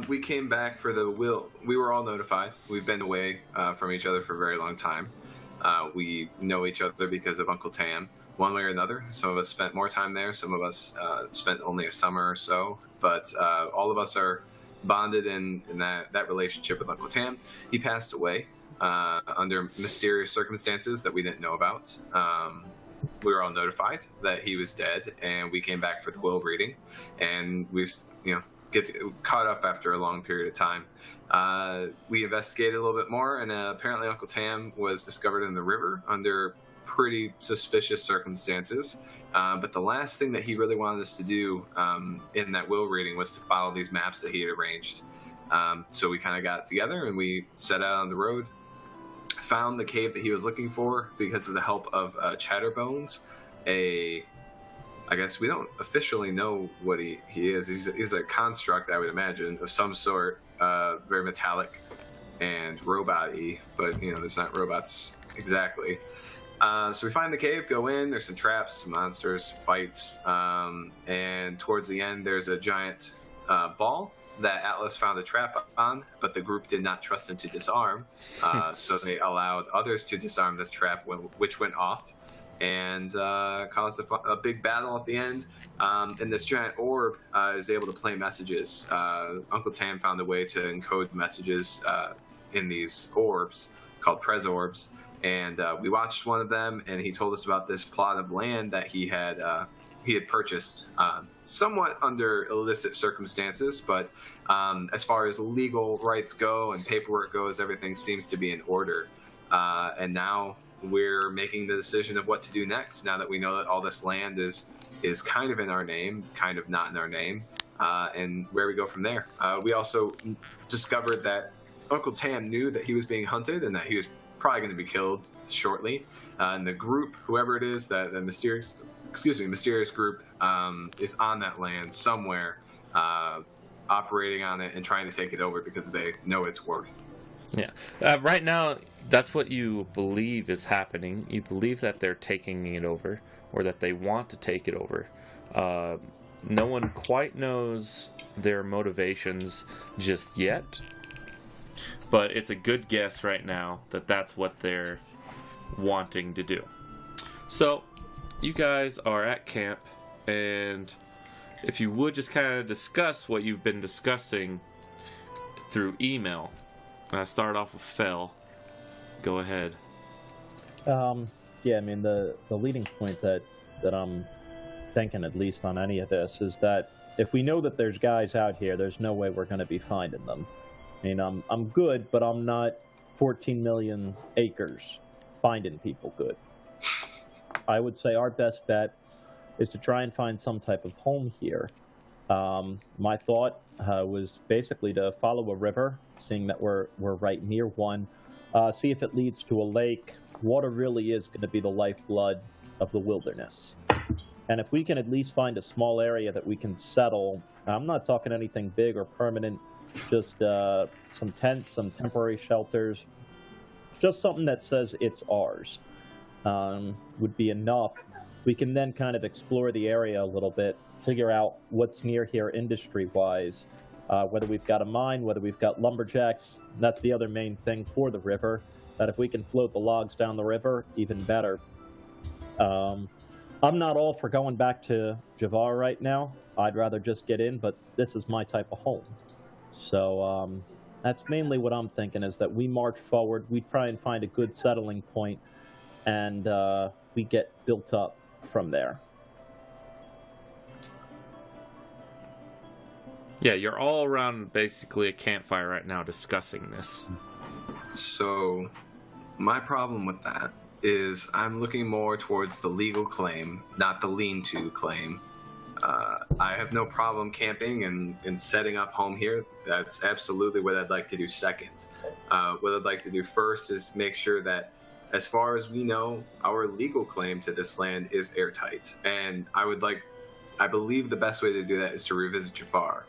We came back for the will. We were all notified. We've been away from each other for a very long time. We know each other because of Uncle Tam, one way or another. Some of us spent more time there. Some of us spent only a summer or so. But all of us are bonded in that relationship with Uncle Tam. He passed away under mysterious circumstances that we didn't know about. We were all notified that he was dead, and we came back for the will reading, and we've caught up after a long period of time. We investigated a little bit more, and apparently Uncle Tam was discovered in the river under pretty suspicious circumstances. But the last thing that he really wanted us to do in that will reading was to follow these maps that he had arranged. So we kind of got together and we set out on the road, found the cave that he was looking for because of the help of Chatterbones, I guess we don't officially know what he is. He's a construct, I would imagine, of some sort, very metallic and robot-y, but, there's not robots exactly. So we find the cave, go in, there's some traps, some monsters, fights, and towards the end there's a giant ball that Atlas found a trap on, but the group did not trust him to disarm, so they allowed others to disarm this trap, which went off and caused a big battle at the end. And this giant orb is able to play messages. Uncle Tam found a way to encode messages in these orbs called Prez orbs, and we watched one of them, and he told us about this plot of land that he had purchased somewhat under illicit circumstances, but as far as legal rights go and paperwork goes, everything seems to be in order. And now we're making the decision of what to do next, now that we know that all this land is kind of in our name, kind of not in our name, and where we go from there. We also discovered that Uncle Tam knew that he was being hunted and that he was probably going to be killed shortly. And the group, whoever it is, that mysterious group, is on that land somewhere, operating on it and trying to take it over because they know its worth. Yeah. Right now, that's what you believe is happening. You believe that they're taking it over, or that they want to take it over. No one quite knows their motivations just yet, but it's a good guess right now that that's what they're wanting to do. So, you guys are at camp, and if you would just kind of discuss what you've been discussing through email. Start off with Fel. Go ahead. Yeah, I mean, the leading point that I'm thinking, at least on any of this, is that if we know that there's guys out here, there's no way we're going to be finding them. I mean, I'm good, but I'm not 14 million acres finding people good. I would say our best bet is to try and find some type of home here. My thought was basically to follow a river, seeing that we're right near one, see if it leads to a lake. Water really is going to be the lifeblood of the wilderness. And if we can at least find a small area that we can settle, I'm not talking anything big or permanent, just some tents, some temporary shelters, just something that says it's ours, would be enough. We can then kind of explore the area a little bit, figure out what's near here industry-wise, whether we've got a mine, whether we've got lumberjacks. That's the other main thing for the river, that if we can float the logs down the river, even better. I'm not all for going back to Javar right now. I'd rather just get in, but this is my type of home. So that's mainly what I'm thinking, is that we march forward, we try and find a good settling point, and we get built up from there. Yeah, you're all around basically a campfire right now discussing this. So, my problem with that is I'm looking more towards the legal claim, not the lean-to claim. I have no problem camping and setting up home here. That's absolutely what I'd like to do second. What I'd like to do first is make sure that, as far as we know, our legal claim to this land is airtight. And I believe the best way to do that is to revisit Jafar.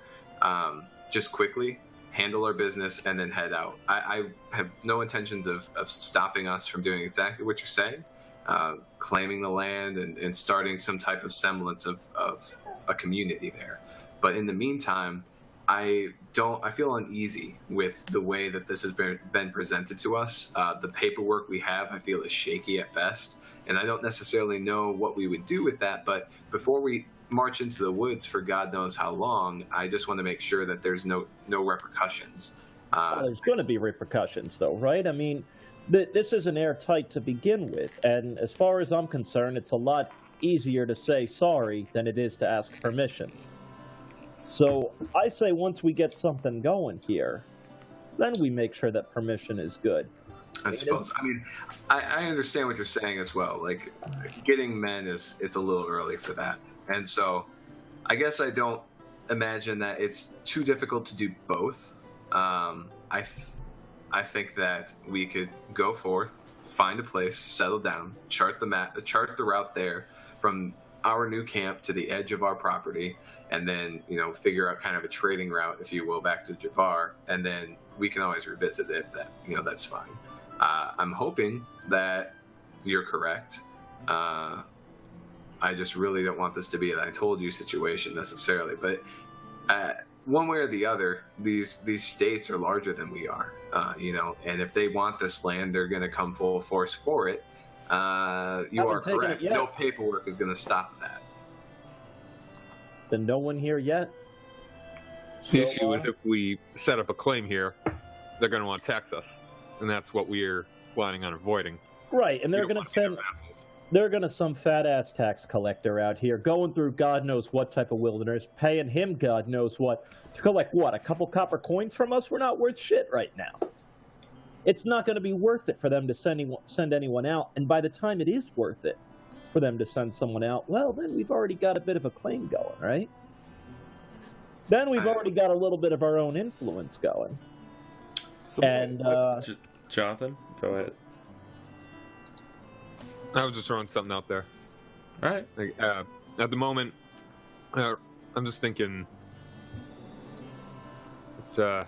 Just quickly, handle our business, and then head out. I have no intentions of stopping us from doing exactly what you're saying, claiming the land and starting some type of semblance of a community there. But in the meantime, I feel uneasy with the way that this has been presented to us. The paperwork we have, I feel, is shaky at best, and I don't necessarily know what we would do with that. But before we march into the woods for God knows how long, I just want to make sure that there's no repercussions. There's going to be repercussions, though, right? I mean, this isn't airtight to begin with, and as far as I'm concerned, it's a lot easier to say sorry than it is to ask permission. So I say once we get something going here, then we make sure that permission is good. I suppose. I mean, I understand what you're saying as well. Like, getting men it's a little early for that. And so I guess I don't imagine that it's too difficult to do both. I think that we could go forth, find a place, settle down, chart the route there from our new camp to the edge of our property, and then, figure out kind of a trading route, if you will, back to Javar, and then we can always revisit it. That's fine. I'm hoping that you're correct. I just really don't want this to be an I told you situation necessarily, but one way or the other, these states are larger than we are, and if they want this land, they're going to come full force for it. You are correct. No paperwork is going to stop that. Then no one here yet? The issue is if we set up a claim here, they're going to want to tax us, and that's what we're planning on avoiding. Right, and they're going to send... They're going to some fat-ass tax collector out here, going through God knows what type of wilderness, paying him God knows what, to collect what, a couple copper coins from us? We're not worth shit right now. It's not going to be worth it for them to send anyone out, and by the time it is worth it for them to send someone out, well, then we've already got a bit of a claim going, right? Then we've already got a little bit of our own influence going. And, Jonathan, go ahead. I was just throwing something out there. All right. At the moment, I'm just thinking that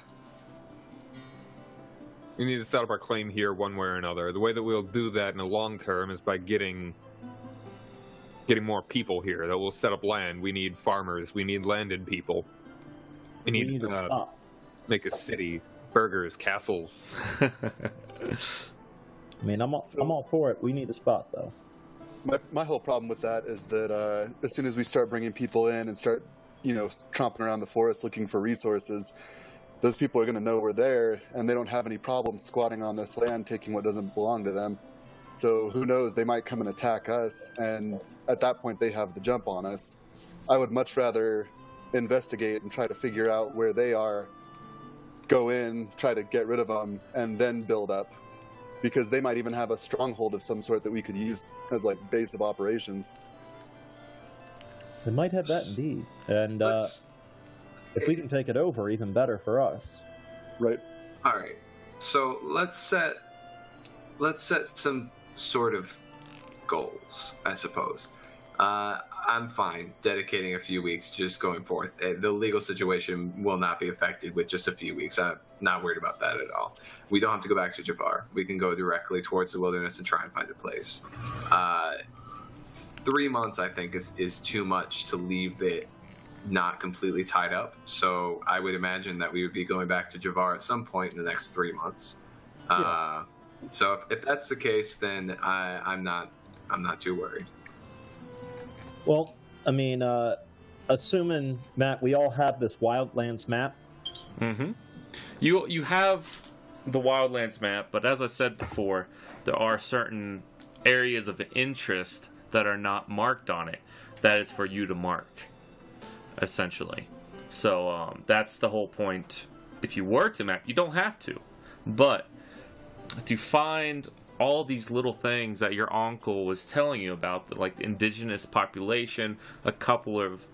we need to set up our claim here one way or another. The way that we'll do that in the long term is by getting more people here that will set up land. We need farmers. We need landed people. We need to make a city, burgers, castles. I mean, I'm all for it. We need a spot, though. My whole problem with that is that as soon as we start bringing people in and start, tromping around the forest looking for resources, those people are going to know we're there, and they don't have any problem squatting on this land, taking what doesn't belong to them. So who knows? They might come and attack us, and at that point they have the jump on us. I would much rather investigate and try to figure out where they are, go in, try to get rid of them, and then build up. Because they might even have a stronghold of some sort that we could use as base of operations. They might have that indeed, and if we can take it over, even better for us. Right. All right. So let's set some sort of goals, I suppose. I'm fine dedicating a few weeks just going forth. The legal situation will not be affected with just a few weeks. I'm not worried about that at all. We don't have to go back to Javar. We can go directly towards the wilderness and try and find a place. 3 months, I think, is too much to leave it not completely tied up. So I would imagine that we would be going back to Javar at some point in the next 3 months. Yeah. So if that's the case, then I'm not too worried. Well, I mean, assuming, Matt, we all have this Wildlands map. Mm-hmm. You have the Wildlands map, but as I said before, there are certain areas of interest that are not marked on it. That is for you to mark, essentially. So that's the whole point. If you were to map, you don't have to. But to find all these little things that your uncle was telling you about, like the indigenous population, a couple of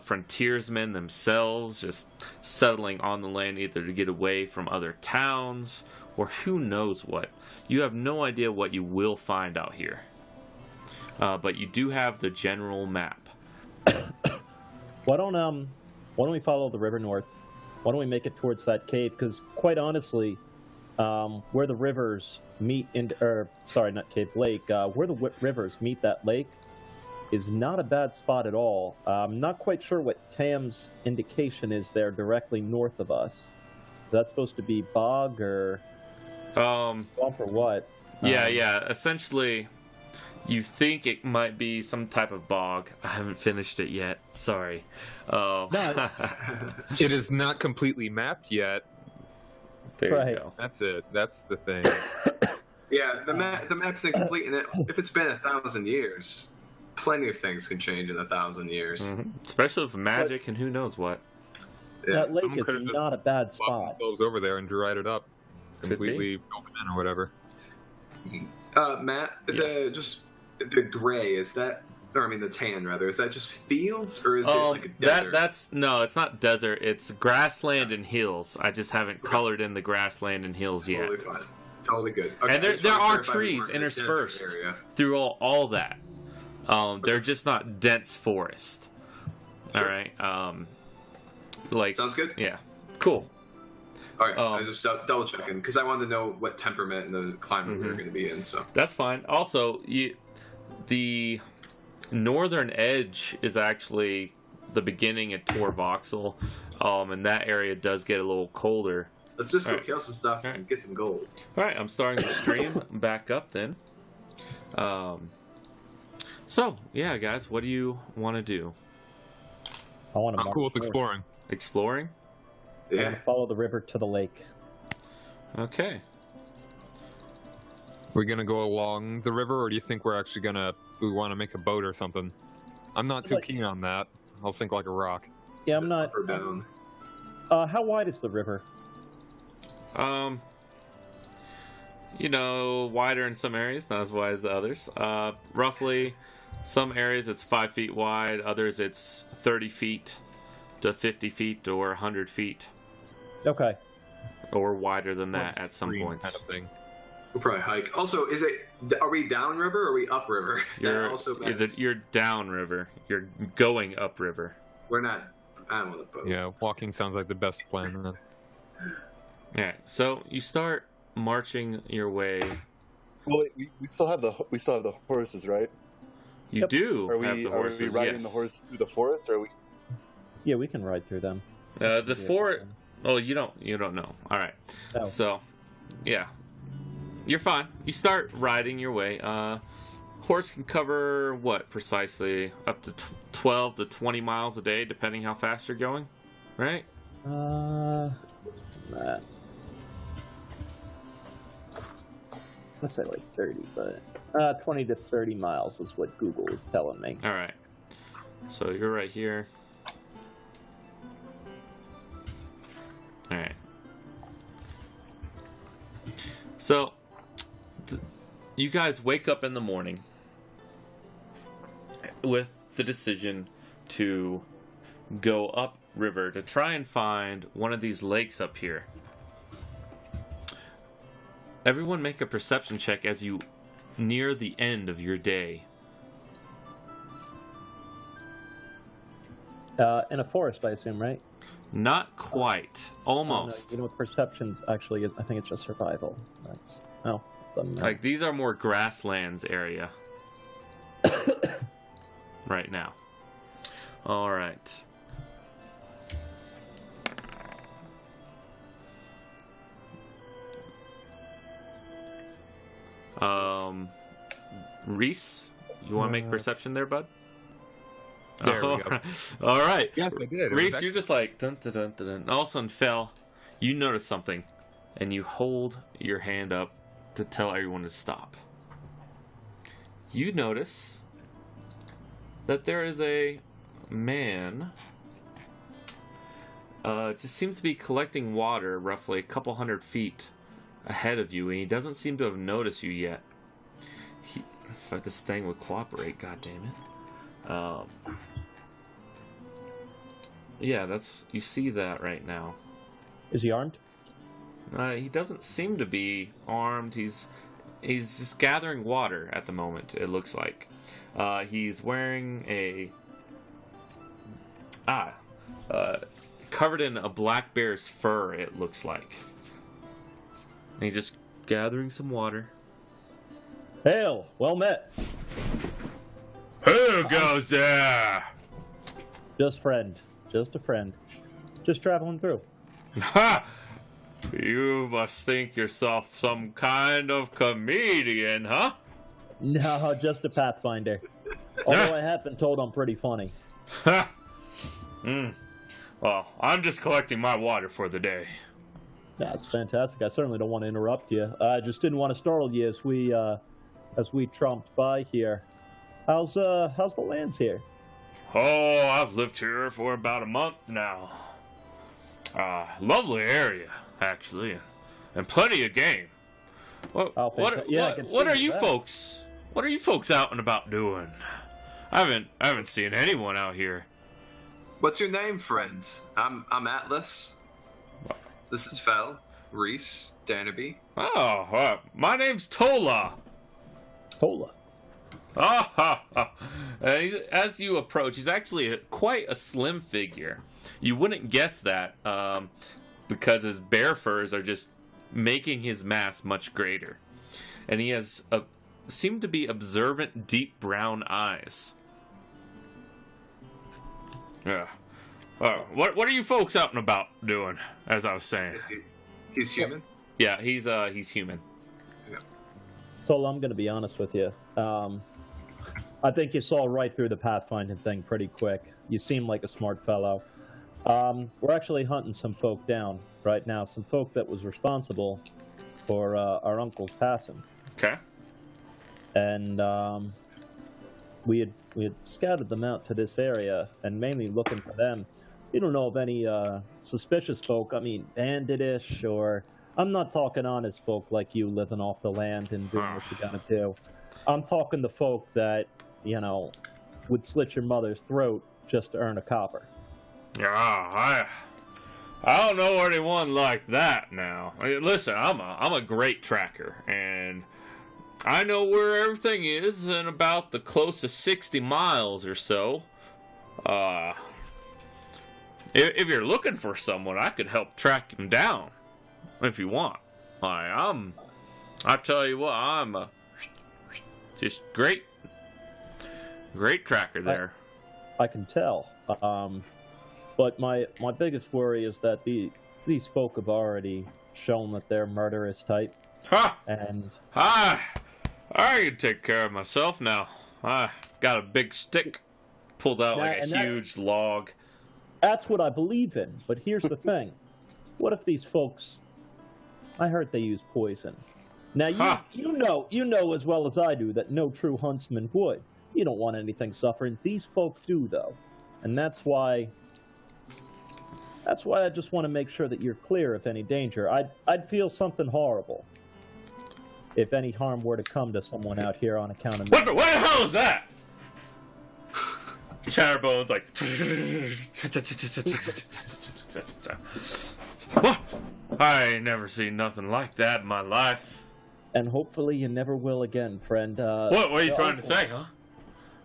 frontiersmen themselves just settling on the land either to get away from other towns or who knows what. You have no idea what you will find out here. But you do have the general map. Why don't we follow the river north? Why don't we make it towards that cave? Because quite honestly, where the rivers meet lake, where the rivers meet that lake is not a bad spot at all. I'm not quite sure what Tam's indication is there directly north of us. Is that supposed to be bog or swamp or what? Yeah. Essentially, you think it might be some type of bog. I haven't finished it yet. Sorry. No. It is not completely mapped yet. There you go. That's it. That's the thing. Yeah, the map's incomplete, and if it's been 1,000 years, plenty of things can change in 1,000 years. Mm-hmm. Especially with magic and who knows what. Yeah. That lake Someone is could've just not a bad Flop spot. themselves over there and dried it up. Could Completely open in or whatever. Matt, the gray, is that, or I mean the tan rather, is that just fields or is it like a desert? That's no, it's not desert. It's grassland and hills. I just haven't colored in the grassland and hills yet. Totally fine. Totally good. Okay, And I just there wanted to are clarify we trees weren't in a desert interspersed area. through all that. They're just not dense forest. All right. Like Sounds good. yeah, cool. All right, I was just double checking because I wanted to know what temperament and the climate we were Mhm. going to be in. So That's fine. Also, the northern edge is actually the beginning at Tor Voxel, and that area does get a little colder. let's just go All right. kill some stuff All right. and get some gold. All right, I'm starting the stream back up then. So yeah, guys, what do you want to do? I want to I'm cool with exploring. Exploring? Yeah. follow the river to the lake. Okay. We're gonna go along the river, or do you think we want to make a boat or something? I'm not too keen on that. I'll sink like a rock. Yeah, Is I'm it not. up or down? How wide is the river? Wider in some areas, not as wide as the others. Roughly, some areas it's 5 feet wide, others it's 30 feet to 50 feet or 100 feet, Okay. or wider than that at some Green points. kind of thing. We'll probably hike. Also, are we downriver or are we upriver? That also matters. You're downriver. You're going upriver. We're not. I don't want to boat. Yeah, walking sounds like the best plan. Then. All right, so you start marching your way. Well, we still have the horses, right? You Yep. do Are have we the are horses. we riding yes. the horse through the forest? Or are we? Yeah, we can ride through them. The fort. Oh, you don't know. All right. Oh. So, yeah, you're fine. You start riding your way. Horse can cover what precisely? Up to 12 to 20 miles a day, depending how fast you're going, right? Let's say like 30, but 20 to 30 miles is what Google is telling me. All right. So you're right here. All right. So you guys wake up in the morning with the decision to go up river to try and find one of these lakes up here. Everyone make a perception check as you near the end of your day. In a forest, I assume, right? Not quite. Almost. No, you know what perceptions actually is? I think it's just survival. That's doesn't matter. Like, these are more grasslands area. Right now. All right. Reese, you want to make perception there, bud? There we go. All right. Yes, I did. It was Reese, you're excellent. just like dun dun dun dun. Dun. All of a sudden, you notice something, and you hold your hand up to tell everyone to stop. You notice that there is a man. Just seems to be collecting water roughly a couple hundred feet ahead of you, and he doesn't seem to have noticed you yet. If this thing would cooperate, god damn it. Yeah, you see that right now. Is he armed? He doesn't seem to be armed. He's just gathering water at the moment, it looks like. He's wearing covered in a black bear's fur, it looks like. And he's just gathering some water. Hail! Well met. Hey, Who goes there? Just friend. Just a friend. Just traveling through. Ha! You must think yourself some kind of comedian, huh? No, just a pathfinder. Although I have been told I'm pretty funny. Ha! Well, I'm just collecting my water for the day. That's fantastic. I certainly don't want to interrupt you. I just didn't want to startle you as we trumped by here. How's the lands here? Oh, I've lived here for about a month now. Lovely area, actually, and plenty of game. What I can see are you that. folks? What are you folks out and about doing? I haven't seen anyone out here. What's your name, friends? I'm Atlas. This is Fel, Reese, Danby. Oh, my name's Tola. Tola. As you approach, he's actually quite a slim figure. You wouldn't guess that because his bear furs are just making his mass much greater. And he has seem to be observant, deep brown eyes. Yeah. What are you folks out and about doing, as I was saying? He's human? Yeah, he's human. Tola, I'm going to be honest with you. I think you saw right through the pathfinding thing pretty quick. You seem like a smart fellow. We're actually hunting some folk down right now. Some folk that was responsible for our uncle's passing. Okay. And we had scouted them out to this area and mainly looking for them. We don't know of any suspicious folk. I mean, banditish, or I'm not talking honest folk like you living off the land and doing what you gotta do. I'm talking the folk that, would slit your mother's throat just to earn a copper. Yeah, I don't know anyone like that now. I mean, listen, I'm a great tracker, and I know where everything is in about the closest 60 miles or so. If you're looking for someone, I could help track him down if you want. I tell you what, I'm just great tracker there. I can tell. But my biggest worry is that these folk have already shown that they're murderous type. Ha! And I can take care of myself now. I got a big stick. Pulls out like a huge log. That's what I believe in. But here's the thing. What if these folks... I heard they use poison. Now, you know as well as I do that no true huntsman would. You don't want anything suffering. These folk do, though. And that's why I just want to make sure that you're clear of any danger. I'd feel something horrible if any harm were to come to someone out here on account of me. What the hell is that? Chatterbones like. What? I ain't never seen nothing like that in my life. And hopefully you never will again, friend. What are you trying to say, huh?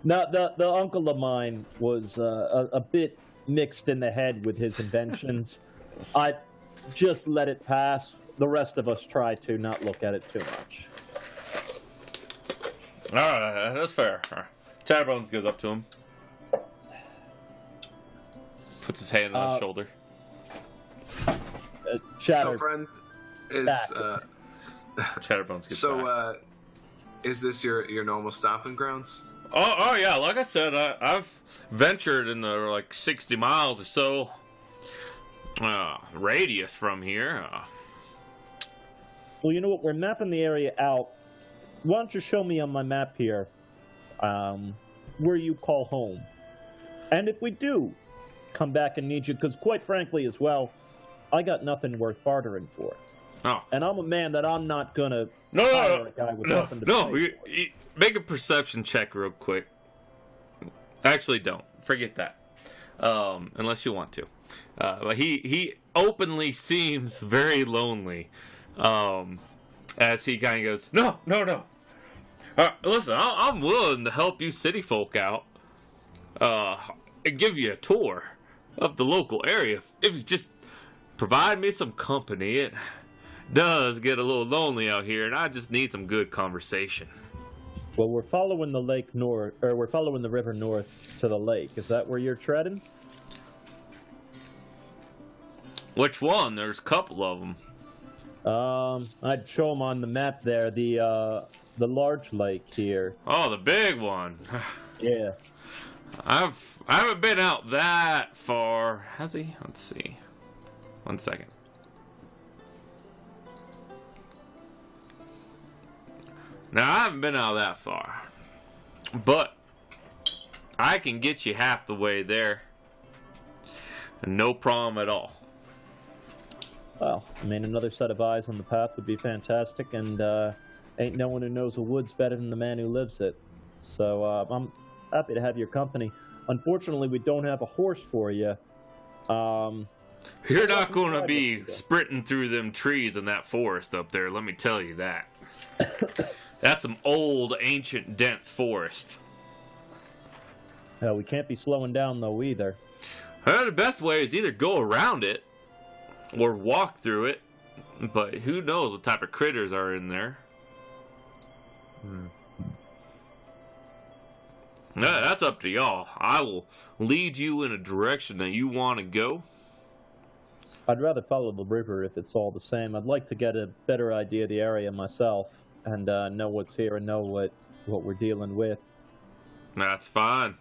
No, the uncle of mine was a bit mixed in the head with his inventions. I just let it pass. The rest of us try to not look at it too much. All right, that's fair. All right. Chatterbones goes up to him, puts his hand on his shoulder. Chatter. So, friend, is Chatterbones gets back. Is this your normal stomping grounds? Oh yeah, like I said, I've ventured in the 60 miles or so radius from here. Well, you know what? We're mapping the area out. Why don't you show me on my map here where you call home? And if we do come back and need you, because quite frankly as well, I got nothing worth bartering for. Oh. And I'm a man that I'm not going to hire a guy with nothing to pay for. Make a perception check real quick. Actually, don't. Forget that. Unless you want to. But he openly seems very lonely. As he kind of goes, no. Listen, I'm willing to help you city folk out. And give you a tour of the local area. If you just provide me some company. It does get a little lonely out here, and I just need some good conversation. Well, we're following the lake north, or we're following the river north to the lake. Is that where you're treading? Which one? There's a couple of them. I'd show them on the map there. The large lake here. Oh, the big one. Yeah. I haven't been out that far. Has he? Let's see. 1 second. Now, I haven't been out that far. But I can get you half the way there. No problem at all. Well, I mean, another set of eyes on the path would be fantastic, and ain't no one who knows the woods better than the man who lives it. So I'm happy to have your company. Unfortunately, we don't have a horse for you. You're not going to be sprinting through them trees in that forest up there, let me tell you that. That's some old, ancient, dense forest. We can't be slowing down, though, either. Well, the best way is either go around it or walk through it, but who knows what type of critters are in there. No, that's up to y'all. I will lead you in a direction that you want to go. I'd rather follow the river if it's all the same. I'd like to get a better idea of the area myself and know what's here and know what we're dealing with. That's fine.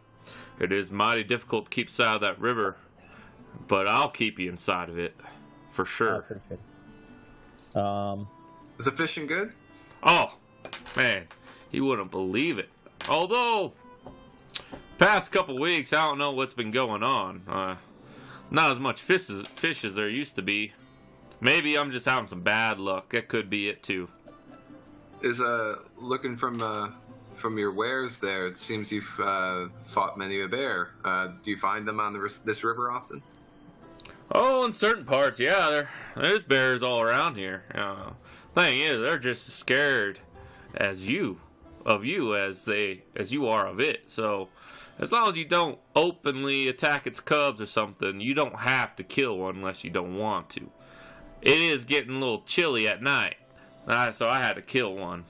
It is mighty difficult to keep sight of that river, but I'll keep you inside of it, for sure. Is the fishing good? Oh, man, you wouldn't believe it. Although, past couple weeks, I don't know what's been going on. Not as much fish as there used to be. Maybe I'm just having some bad luck. That could be it, too. Is looking from your wares there, it seems you've fought many a bear. Do you find them on this river often? Oh, in certain parts, yeah. There's bears all around here. Thing is, they're just as scared as you are of it. So, as long as you don't openly attack its cubs or something, you don't have to kill one unless you don't want to. It is getting a little chilly at night, so I had to kill one.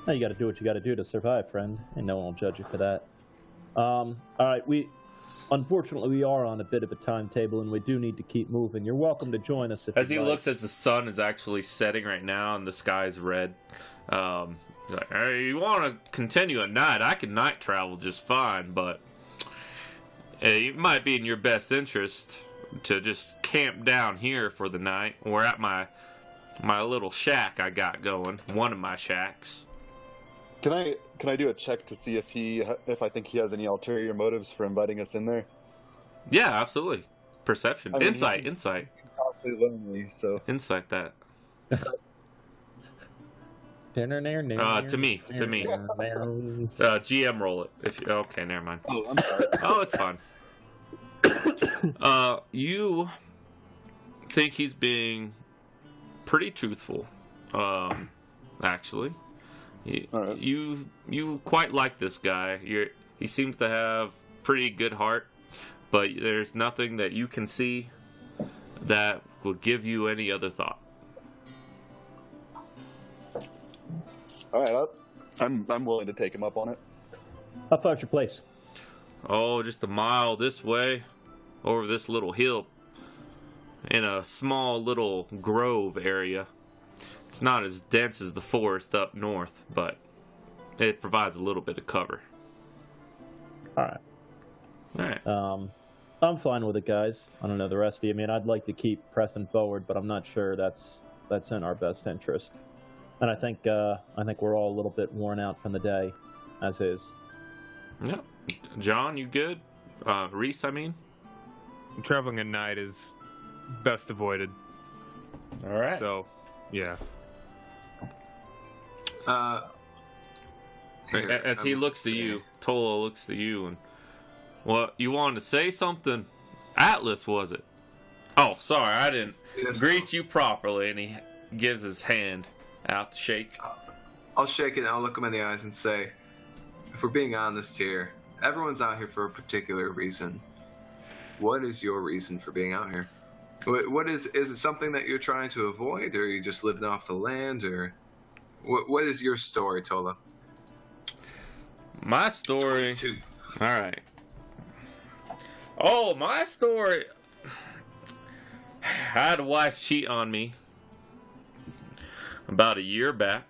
Now you got to do what you got to do to survive, friend, and no one will judge you for that. All right, unfortunately we are on a bit of a timetable, and we do need to keep moving. You're welcome to join us if as he like. looks as the sun is actually setting right now and the sky's red. Like, hey, you want to continue at night? I can night travel just fine, but it might be in your best interest to just camp down here for the night, or at my little shack I got going. One of my shacks. Can I do a check to see if I think he has any ulterior motives for inviting us in there? Yeah, absolutely. Perception, I mean, insight. He's awfully lonely, so Insight that. To me. GM roll it. Okay, never mind. Oh, I'm sorry. Oh, it's fine. You think he's being pretty truthful, actually. Right. You quite like this guy. He seems to have pretty good heart, but there's nothing that you can see that would give you any other thought. All right, I'm willing to take him up on it. How far's your place? Oh, just a mile this way, over this little hill, in a small little grove area. It's not as dense as the forest up north, but it provides a little bit of cover. All right. I'm fine with it, guys. I don't know the rest of you. I mean, I'd like to keep pressing forward, but I'm not sure that's in our best interest. And I think we're all a little bit worn out from the day, as is. Yeah. John, you good? Reese, I mean? Traveling at night is best avoided. All right. So, yeah. As he looks to you, Tola looks to you, and well, you wanted to say something? Atlas, was it? Oh, sorry, I didn't greet you properly. And he gives his hand out to shake. I'll shake it and I'll look him in the eyes and say, if we're being honest here, everyone's out here for a particular reason. What is your reason for being out here? What is it something that you're trying to avoid, or are you just living off the land, or what is your story, Tola? My story. 22. All right. Oh, my story. I had a wife cheat on me about a year back,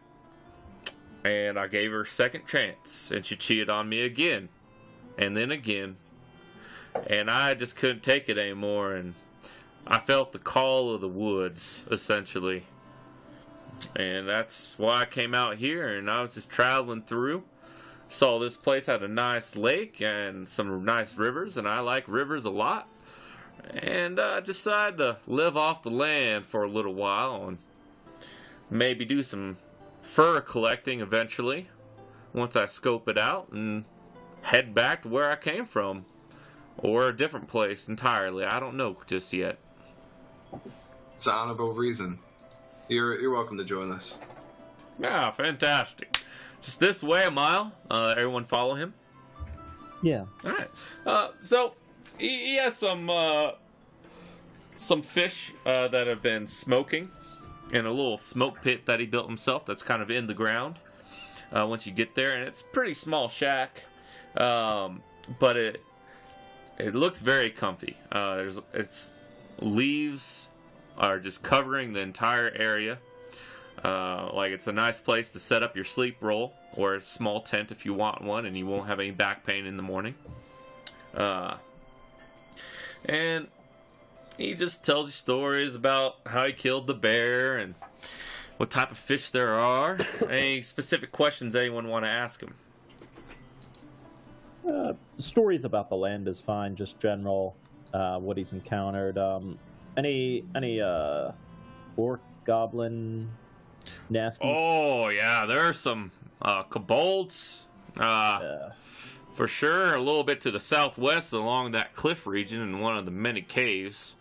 and I gave her a second chance, and she cheated on me again, and then again, and I just couldn't take it anymore, and I felt the call of the woods, essentially, and that's why I came out here, and I was just traveling through. Saw this place had a nice lake and some nice rivers, and I like rivers a lot. And I decided to live off the land for a little while and maybe do some fur collecting eventually once I scope it out and head back to where I came from. Or a different place entirely. I don't know just yet. It's an honorable reason. You're welcome to join us. Yeah, fantastic. Just this way a mile. Everyone follow him. Yeah. All right. So he has some fish that have been smoking in a little smoke pit that he built himself. That's kind of in the ground. Once you get there, and it's a pretty small shack, but it looks very comfy. Its leaves are just covering the entire area. Like it's a nice place to set up your sleep roll or a small tent if you want one, and you won't have any back pain in the morning. And he just tells you stories about how he killed the bear and what type of fish there are. Any specific questions anyone want to ask him? Stories about the land is fine, just general, what he's encountered. Any orc, goblin, nasty? Oh yeah, there are some kobolds. For sure, a little bit to the southwest along that cliff region in one of the many caves.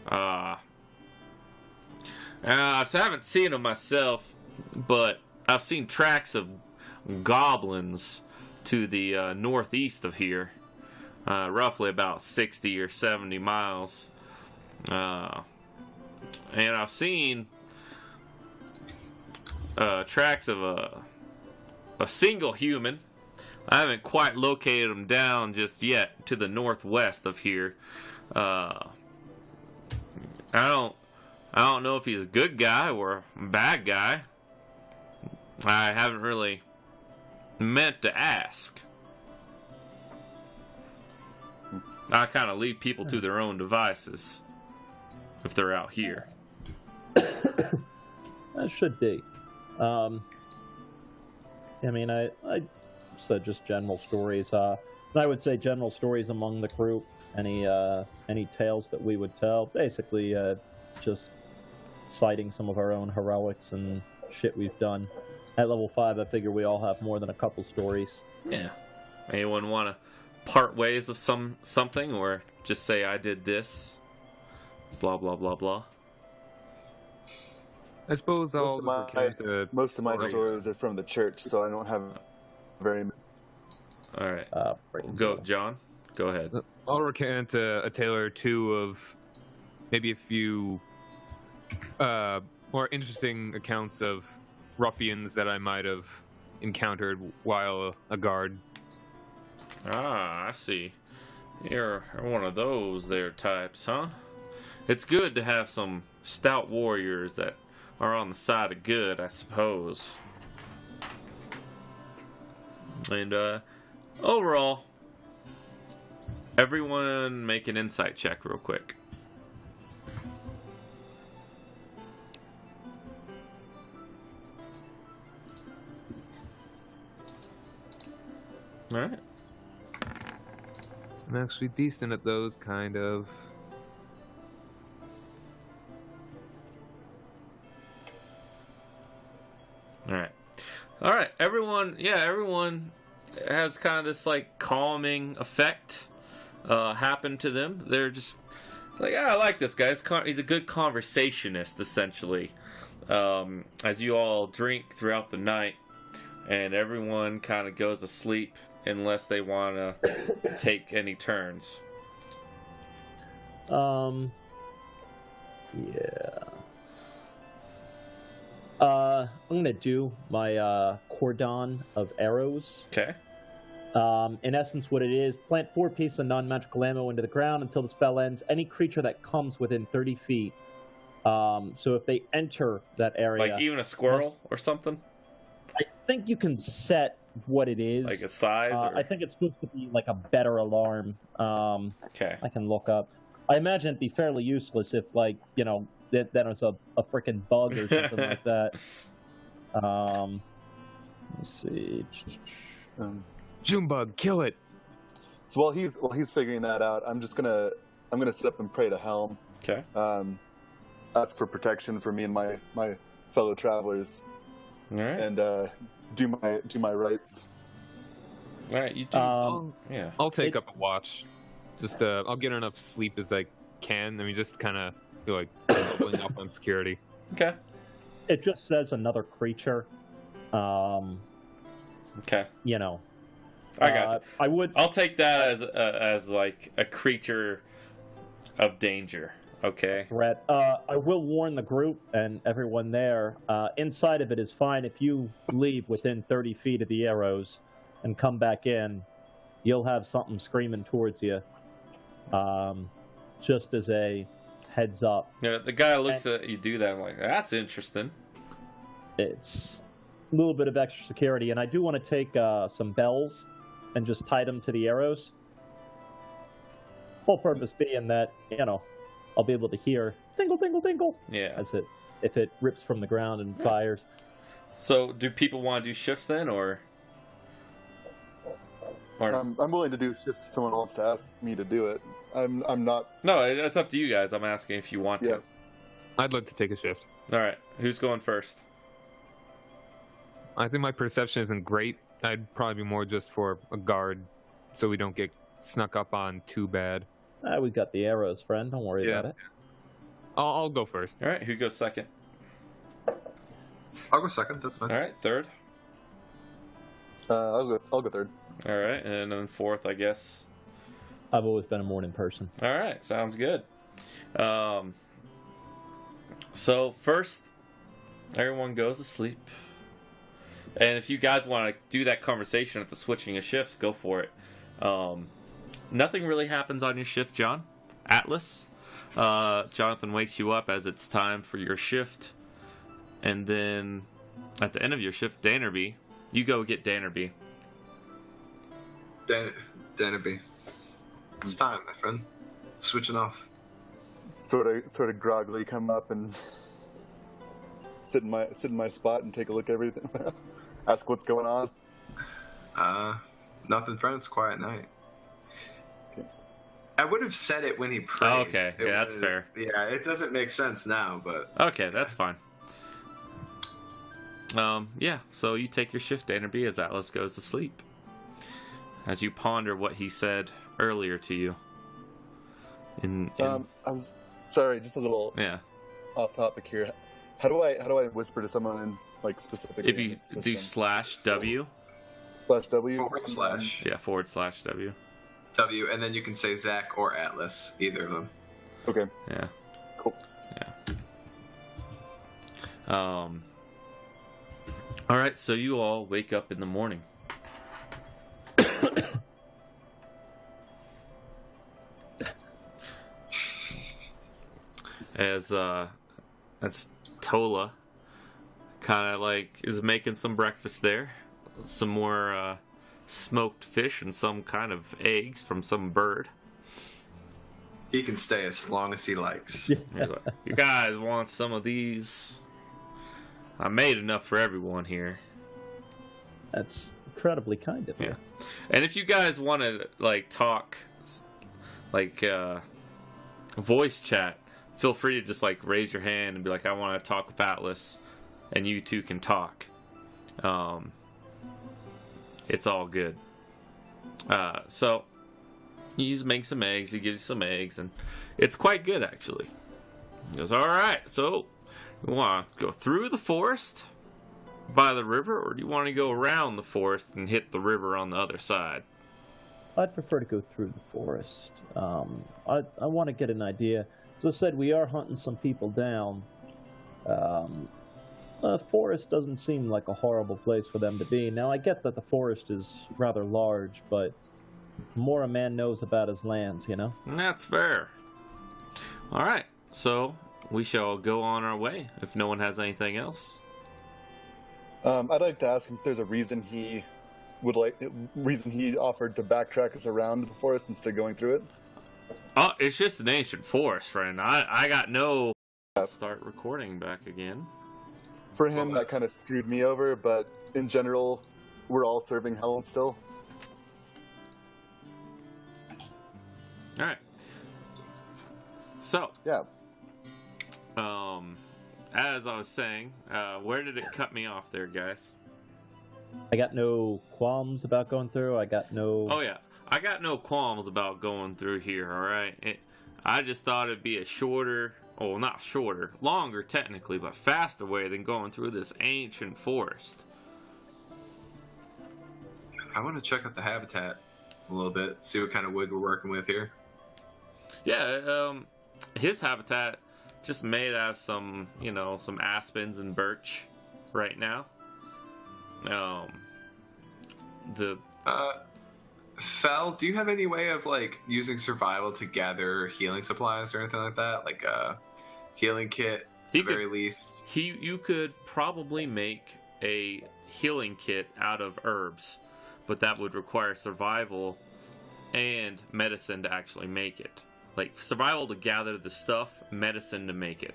I haven't seen them myself, but I've seen tracks of goblins to the northeast of here, roughly about 60 or 70 miles. And I've seen tracks of a single human. I haven't quite located him down just yet to the northwest of here. I don't know if he's a good guy or a bad guy. I haven't really meant to ask. I kind of leave people to their own devices if they're out here. That should be. I mean, I said just general stories. I would say general stories among the group. Any tales that we would tell. Basically, just citing some of our own heroics and shit we've done. At level 5, I figure we all have more than a couple stories. Yeah. Anyone want to part ways of something, or just say I did this? Blah blah blah blah. I suppose most of my stories are from the church, so I don't have very many. All right. Go, John. Go ahead. I'll recant a tale or two of maybe a few more interesting accounts of ruffians that I might have encountered while a guard. Ah, I see. You're one of those there types, huh? It's good to have some stout warriors that are on the side of good, I suppose. And overall, everyone make an insight check real quick. All right. I'm actually decent at those, kind of. All right. Everyone has kind of this like calming effect happen to them. They're just like, I like this guy. He's a good conversationist, essentially. As you all drink throughout the night, and everyone kind of goes to sleep unless they want to take any turns. Yeah. I'm gonna do my cordon of arrows. Okay. In essence, what it is, plant 4 pieces of non-magical ammo into the ground until the spell ends. Any creature that comes within 30 feet. So if they enter that area... Like even a squirrel or something? I think you can set what it is. Like a size? Or... I think it's supposed to be like a better alarm. Okay. I can look up. I imagine it'd be fairly useless if, like, you know, that was a freaking bug or something like that. Let's see. Junebug, kill it. So while he's figuring that out, I'm gonna sit up and pray to Helm. Okay. Ask for protection for me and my fellow travelers. All right. And do my rights. All right, you do. Yeah. I'll take up a watch. Just I'll get enough sleep as I can. I mean, just kind of feel like doubling up on security. Okay. It just says another creature. Okay. You know. I got you. I'll take that as like a creature of danger. Okay. Threat. I will warn the group and everyone there. Inside of it is fine. If you leave within 30 feet of the arrows and come back in, you'll have something screaming towards you. Just as a heads up. Yeah, the guy looks at you do that. I'm like, that's interesting. It's a little bit of extra security, and I do want to take some bells and just tie them to the arrows. Whole purpose being that, you know, I'll be able to hear tingle, tingle, tingle. Yeah. If it rips from the ground and fires. So, do people want to do shifts then, or? I'm willing to do shifts if someone wants to ask me to do it. I'm not. No, it's up to you guys. I'm asking if you want to. I'd like to take a shift. All right. Who's going first? I think my perception isn't great. I'd probably be more just for a guard, so we don't get snuck up on too bad. We got the arrows, friend. Don't worry about it. I'll go first. All right. Who goes second? I'll go second. That's fine. All right. Third. I'll go third. All right, and then fourth, I guess. I've always been a morning person. All right, sounds good. So first, everyone goes to sleep. And if you guys want to do that conversation at the switching of shifts, go for it. Nothing really happens on your shift, John. Atlas. Jonathan wakes you up as it's time for your shift. And then at the end of your shift, Dannerby, you go get Dannerby. Dannerby. It's time, my friend. Switching off. Sort of groggily come up and sit in my spot and take a look at everything. Ask what's going on. Nothing, friend. It's quiet night. Okay. I would have said it when he prayed. Oh, okay, yeah, that's fair. Yeah, it doesn't make sense now, but okay, that's fine. Yeah. So you take your shift, Dannerby, as Atlas goes to sleep. As you ponder what he said earlier to you. I was sorry, just a little off topic here. How do I whisper to someone in like specifically? If you do /W. /W. // Yeah, /W. W, and then you can say Zach or Atlas, either of them. Okay. Yeah. Cool. Yeah. All right, so you all wake up in the morning. As Tola kind of like is making some breakfast there, some more smoked fish and some kind of eggs from some bird. He can stay as long as he likes. He's like, you guys want some of these? I made enough for everyone here. That's incredibly kind of you. Yeah. And if you guys want to like talk, like voice chat, feel free to just like raise your hand and be like, I want to talk with Atlas, and you two can talk. It's all good. So you just make some eggs. He gives you some eggs, and it's quite good actually. He goes, all right. So you want to go through the forest by the river, or do you want to go around the forest and hit the river on the other side? I'd prefer to go through the forest. I want to get an idea. As I said, we are hunting some people down. Forest doesn't seem like a horrible place for them to be. Now, I get that the forest is rather large, but the more a man knows about his lands, you know? That's fair. All right, so we shall go on our way if no one has anything else. I'd like to ask him if there's a reason he offered to backtrack us around the forest instead of going through it. Oh, it's just an ancient forest, friend. I got no... Start recording back again. For him, that kind of screwed me over, but in general, we're all serving Helen still. All right. So, Yeah. as I was saying, where did it cut me off there, guys? I got no qualms about going through. I got no... Oh, yeah. I got no qualms about going through here, all right? I just thought it'd be a shorter... Oh, not shorter, longer technically, but faster way than going through this ancient forest. I want to check out the habitat a little bit, see what kind of wood we're working with here. Yeah, his habitat just made out of some, some aspens and birch right now. Fel, do you have any way of using survival to gather healing supplies or anything like that? Like a healing kit, at the very least? You could probably make a healing kit out of herbs, but that would require survival and medicine to actually make it. Like survival to gather the stuff, medicine to make it.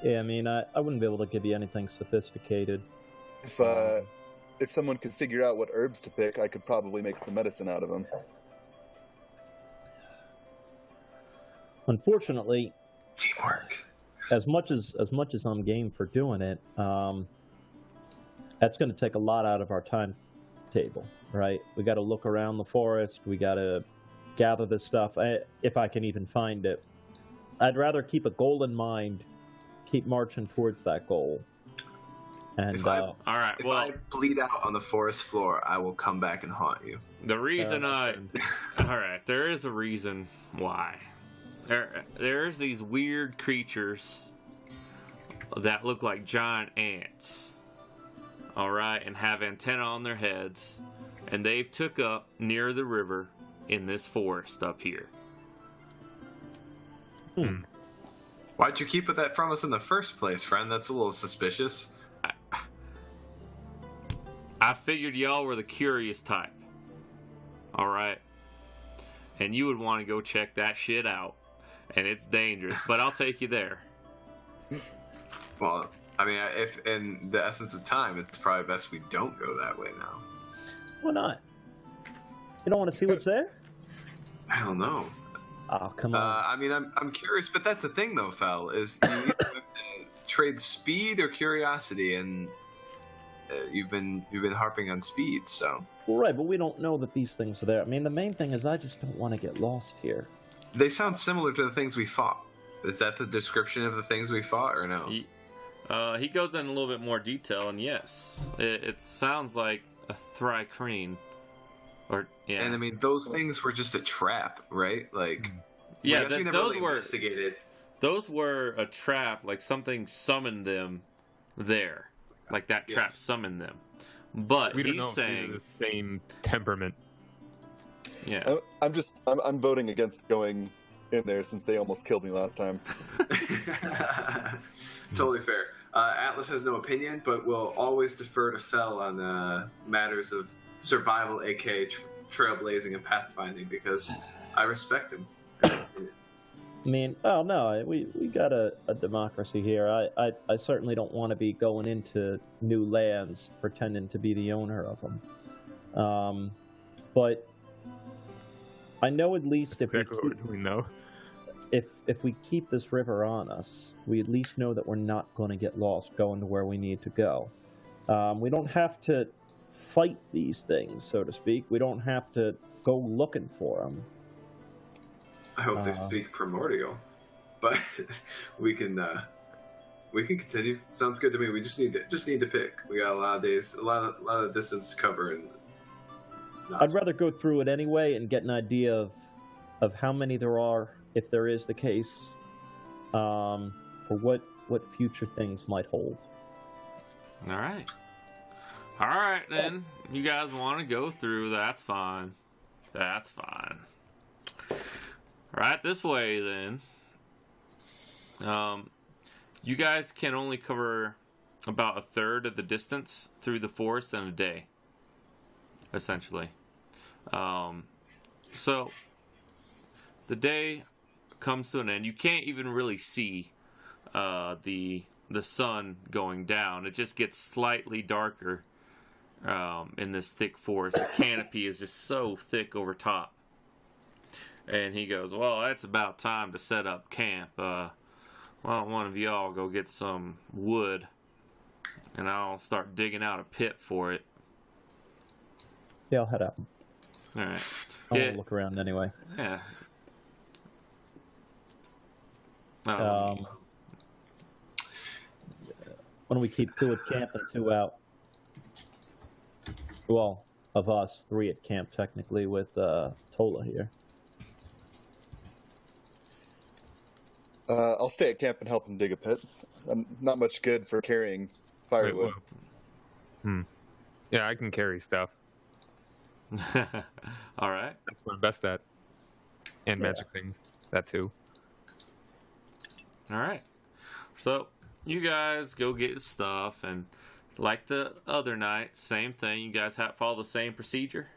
Yeah, I mean, I wouldn't be able to give you anything sophisticated. If someone could figure out what herbs to pick, I could probably make some medicine out of them. Unfortunately, Teamwork. as much as I'm game for doing it, that's going to take a lot out of our timetable, right? We got to look around the forest. We got to gather this stuff, if I can even find it. I'd rather keep a goal in mind, keep marching towards that goal. And If I bleed out on the forest floor, I will come back and haunt you. The reason Alright, there is a reason why. There's these weird creatures that look like giant ants. Alright, and have antennae on their heads. And they've took up near the river in this forest up here. Why'd you keep that from us in the first place, friend? That's a little suspicious. I figured y'all were the curious type. Alright? And you would want to go check that shit out. And it's dangerous, but I'll take you there. Well, I mean, if in the essence of time, it's probably best we don't go that way now. why not? You don't want to see what's there? I don't know. Oh, come on. I mean, I'm curious, but that's the thing, though, Fel, is you either have to trade speed or curiosity, and you've been harping on speed, so. Well, right, but we don't know that these things are there. I mean, the main thing is I just don't want to get lost here. They sound similar to the things we fought. Is that the description of the things we fought, or no? He goes in a little bit more detail, and yes, it sounds like a thrycreen. Or yeah, And I mean, those things were just a trap, right? Like, yeah, we never those really were investigated. Those were a trap. Like something summoned them there. Like that trap summoned them. But We don't he's know saying if they're the same temperament. yeah. I'm voting against going in there since they almost killed me last time. Totally fair. Atlas has no opinion, but will always defer to Fel on matters of survival, aka trailblazing and pathfinding, because I respect him. I mean, oh no, we got a democracy here. I certainly don't want to be going into new lands pretending to be the owner of them. But I know at least if Exactly what we're doing now. if we keep this river on us, we at least know that we're not going to get lost going to where we need to go. We don't have to fight these things, so to speak. We don't have to go looking for them. I hope they speak primordial, but we can continue. Sounds good to me. We just need to pick. We got a lot of days, a lot of distance to cover, and I'd rather go through it anyway and get an idea of how many there are, if there is the case, for what future things might hold. All right, then. You guys want to go through, that's fine. That's fine. Right this way, then. You guys can only cover about a third of the distance through the forest in a day, essentially. So, the day comes to an end. You can't even really see the sun going down. It just gets slightly darker in this thick forest. The canopy is just so thick over top. And he goes, well, it's about time to set up camp. Why don't one of y'all go get some wood, and I'll start digging out a pit for it. Yeah, I'll head out. All right. I'll look around anyway. Yeah. Why don't we keep 2 at camp and 2 out? Well, of us, 3 at camp technically with Tola here. I'll stay at camp and help him dig a pit. I'm not much good for carrying firewood. Yeah, I can carry stuff. All right. That's what I'm best at. And magic things. That too. All right. So you guys go get stuff, and like the other night, same thing. You guys follow the same procedure.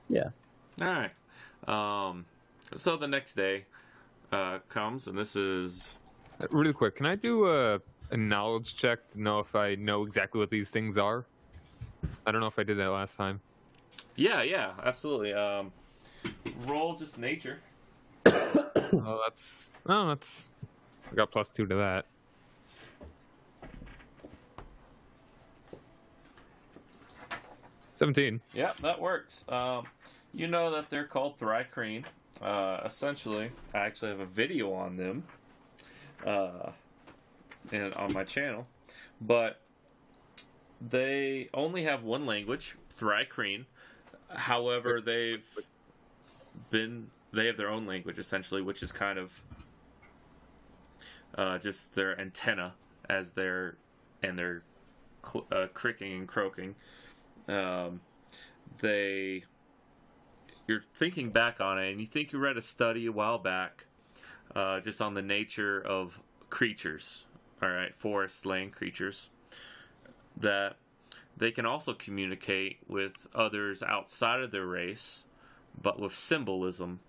Yeah. All right. So the next day comes, and this is Really quick, can I do a knowledge check to know if I know exactly what these things are? I don't know if I did that last time. yeah, absolutely. Roll just nature. That's I got +2 to that. $17. Yeah, that works. You know that they're called thrycreen. Essentially, I actually have a video on them and on my channel, but they only have one language, thrycreen. However, they have their own language essentially, which is kind of just their antenna as their cricking and croaking. You're thinking back on it, and you think you read a study a while back just on the nature of creatures, all right, forest land creatures, that they can also communicate with others outside of their race, but with symbolism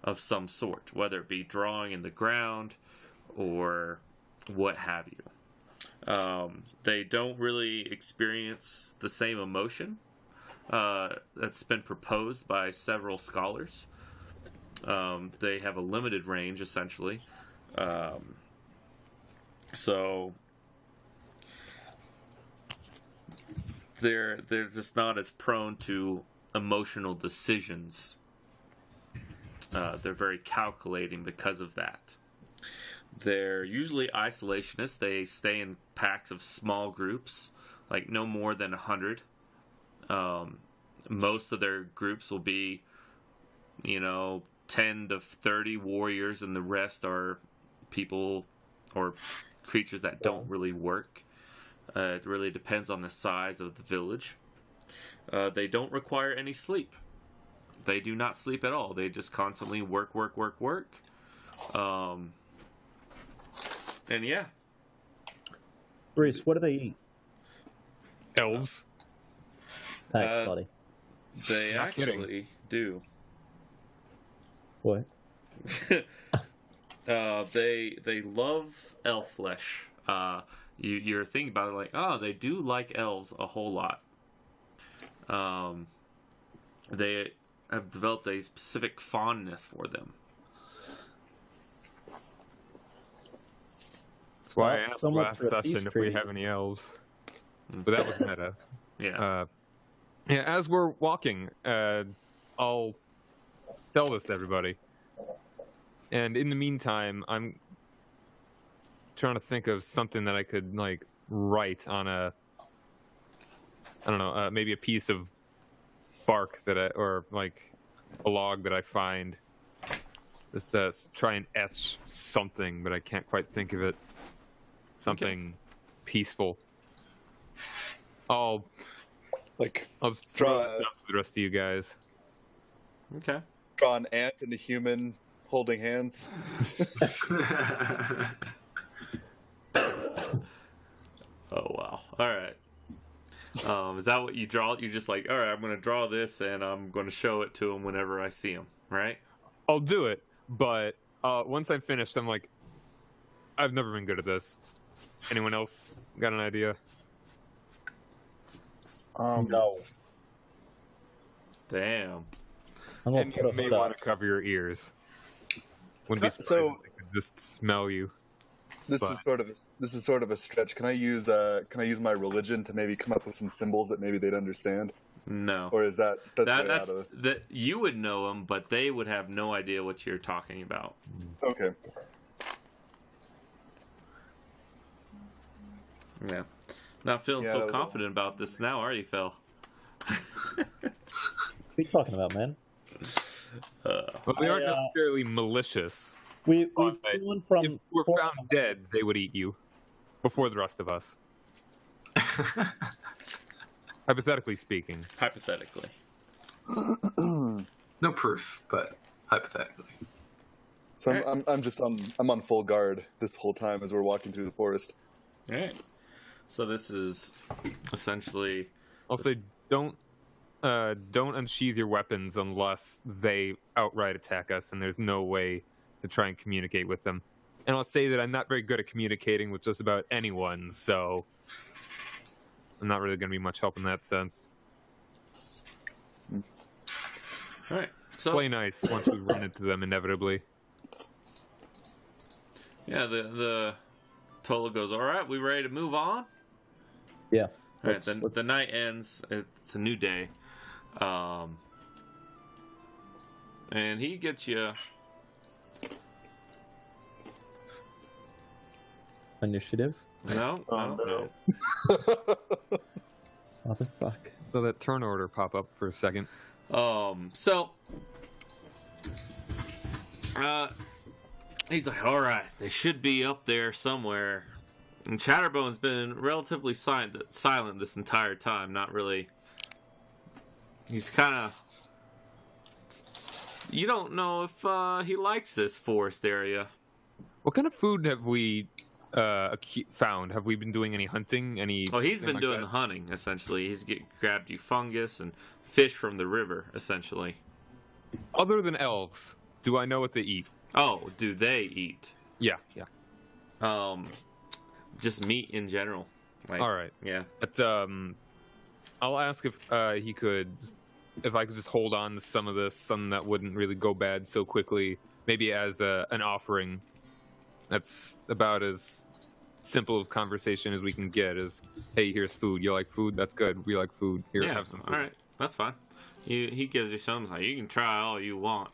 of some sort, whether it be drawing in the ground or what have you. They don't really experience the same emotion that's been proposed by several scholars. They have a limited range, essentially. So they're just not as prone to emotional decisions. They're very calculating because of that. They're usually isolationists. They stay in packs of small groups, like no more than 100. Most of their groups will be, 10 to 30 warriors, and the rest are people or creatures that don't really work. It really depends on the size of the village. They don't require any sleep. They do not sleep at all. They just constantly work. And yeah. Bruce, what do they eat? Elves. Thanks, buddy. They Not actually kidding. do. What? They love elf flesh. You're thinking about it like, oh, they do like elves a whole lot. They have developed a specific fondness for them. That's why I Well, asked so much last for a session peace if we treaty. have any elves. But that was meta. Yeah. As we're walking, I'll tell this to everybody. And in the meantime, I'm trying to think of something that I could write on I don't know, maybe a piece of bark or a log that I find. Just try and etch something, but I can't quite think of it. something peaceful. I'll just throw it up to the rest of you guys. Okay. Draw an ant and a human holding hands. Oh wow! All right. Is that what you draw? You're just like, all right, I'm going to draw this, and I'm going to show it to him whenever I see him, right? I'll do it, but once I'm finished, I'm like, I've never been good at this. Anyone else got an idea? No. Damn. I'm gonna And you put may a want to cover your ears. Wouldn't be surprised So- if they could just smell you. This But- is sort of a stretch. Can I use my religion to maybe come up with some symbols that maybe they'd understand, No. or is that's way out That's of that you would know them, but they would have no idea what you're talking about. okay? Yeah. Not feeling Yeah, so that was- confident about this now, are you, Phil? What are you talking about, man? But we aren't necessarily malicious. We've But gone from If we're found dead, they would eat you before the rest of us. Hypothetically speaking. Hypothetically. No proof, but hypothetically. So I'm on full guard this whole time as we're walking through the forest. All right. So this is essentially. I'll say don't unsheath your weapons unless they outright attack us and there's no way to try and communicate with them. And I'll say that I'm not very good at communicating with just about anyone, so I'm not really going to be much help in that sense. All right. So Play nice once we run into them inevitably. yeah, the Tola goes. All right, we ready to move on? Yeah. All right. Let's- Then let's- the night ends. It's a new day. And he gets you. Initiative. No. no. What the fuck? So that turn order pop up for a second. So, he's like, all right, they should be up there somewhere. And Chatterbone's been relatively silent this entire time. Not really. He's kind of. You don't know if he likes this forest area. What kind of food have we found? Have we been doing any hunting? Well, he's been doing the hunting, essentially. He's grabbed you fungus and fish from the river, essentially. Other than elves, do I know what they eat? Oh, do they eat? Yeah. Just meat in general. Like, All right. Yeah. But I'll ask if he could, if I could just hold on to some of this, something that wouldn't really go bad so quickly, maybe as an offering. That's about as simple of conversation as we can get. Is, hey, here's food. You like food? That's good. We like food. Here, Yeah. have some food. All right. That's fine. He gives you some. Like, you can try all you want.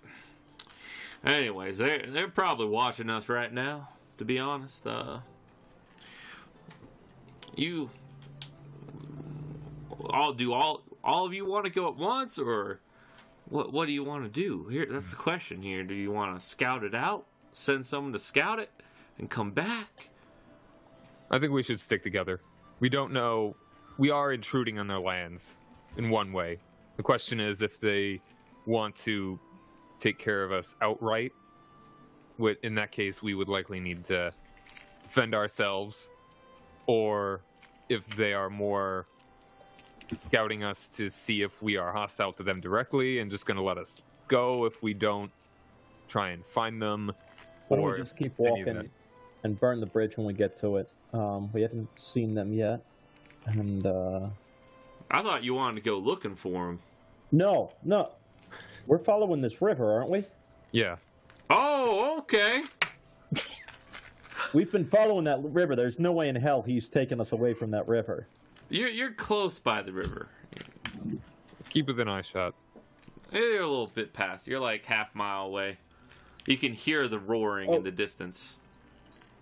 Anyways, they're probably watching us right now. To be honest, you all of you want to go at once, or what do you want to do? Here, that's the question here. Do you want to scout it out, send someone to scout it, and come back? I think we should stick together. We don't know. We are intruding on their lands in one way. The question is if they want to take care of us outright. In that case, we would likely need to defend ourselves, or if they are more scouting us to see if we are hostile to them directly and just going to let us go if we don't try and find them. Why don't or we just keep any of walking that. and burn the bridge when we get to it? We haven't seen them yet, and I thought you wanted to go looking for them. no, we're following this river, aren't we? Yeah. Oh, okay. We've been following that river. There's no way in hell he's taken us away from that river. You're close by the river. Keep within eye shot. You're a little bit past. You're like half mile away. You can hear the roaring in the distance.